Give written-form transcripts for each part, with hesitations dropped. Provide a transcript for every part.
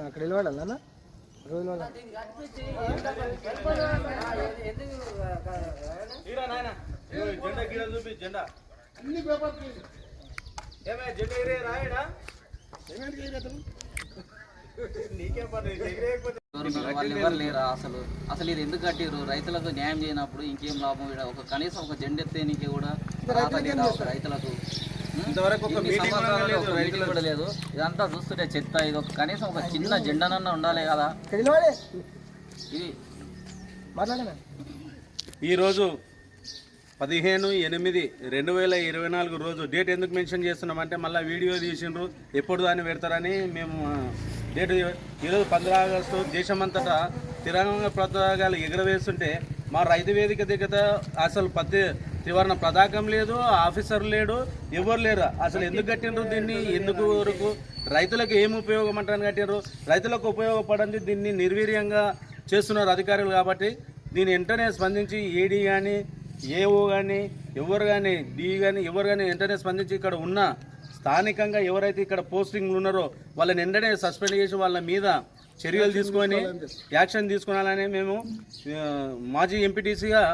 అక్కడ వెళ్ళవాడన్నా రోజు జెండా ఎవరు లేరా అసలు అసలు ఇది ఎందుకు కట్టిరు? రైతులకు న్యాయం చేయనప్పుడు ఇంకేం లాభం? ఒక కనీసం ఒక జెండెత్తేనికి కూడా రైతులకు కూడా లేదు. ఇదంతా చూస్తుంటే చెత్త. ఇది ఒక కనీసం ఒక చిన్న జెండానన్నా ఉండాలి కదా. ఇది ఈరోజు 15/8/2024 రోజు డేట్ ఎందుకు మెన్షన్ చేస్తున్నామంటే మళ్ళీ వీడియో తీసిండ్రు ఎప్పుడు దాన్ని పెడతారని మేము డేట్. ఈరోజు 15 ఆగస్టు దేశమంతటా తిరంగ పతాకాలు ఎగురవేస్తుంటే మా రైతు వేదిక దగ్గర అసలు త్రివర్ణ పతాకం లేదు, ఆఫీసర్ లేడు, ఎవరు లేరు. అసలు ఎందుకు కట్టిండ్రు దీన్ని? ఎందుకు వరకు రైతులకు ఏమి ఉపయోగం అంటారని కట్టిండ్రు? రైతులకు ఉపయోగపడింది దీన్ని నిర్వీర్యంగా చేస్తున్నారు అధికారులు. కాబట్టి దీన్ని వెంటనే స్పందించి ఏడీ కానీ, ఏఓ కానీ, ఎవరు కానీ, డి కానీ, ఎవరు కానీ వెంటనే స్పందించి ఇక్కడ ఉన్న స్థానికంగా ఎవరైతే ఇక్కడ పోస్టింగ్లు ఉన్నారో వాళ్ళని వెంటనే సస్పెండ్ చేసి వాళ్ళ మీద చర్యలు తీసుకొని యాక్షన్ తీసుకోవాలని మేము మాజీ ఎంపీటీసీగా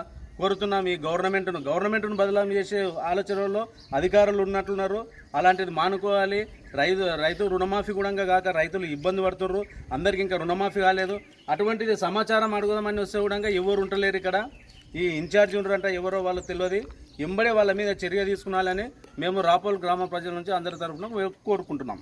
కోరుతున్నాం. ఈ గవర్నమెంట్ను బదలాం చేసే ఆలోచనలో అధికారులు ఉన్నట్లున్నారు. అలాంటిది మానుకోవాలి. రైతు రుణమాఫీ కూడా కాక రైతులు ఇబ్బంది పడుతున్నారు. అందరికీ ఇంకా రుణమాఫీ కాలేదు. అటువంటిది సమాచారం అడుగుదామని వస్తే కూడా ఎవరు ఉంటలేరు. ఇక్కడ ఈ ఇన్ఛార్జి ఉన్నారంట, ఎవరో వాళ్ళు తెలియదు. ఎంబడే వాళ్ళ మీద చర్య తీసుకున్నాలని మేము రాపోల్ గ్రామ ప్రజల నుంచి అందరి తరఫున కోరుకుంటున్నాం.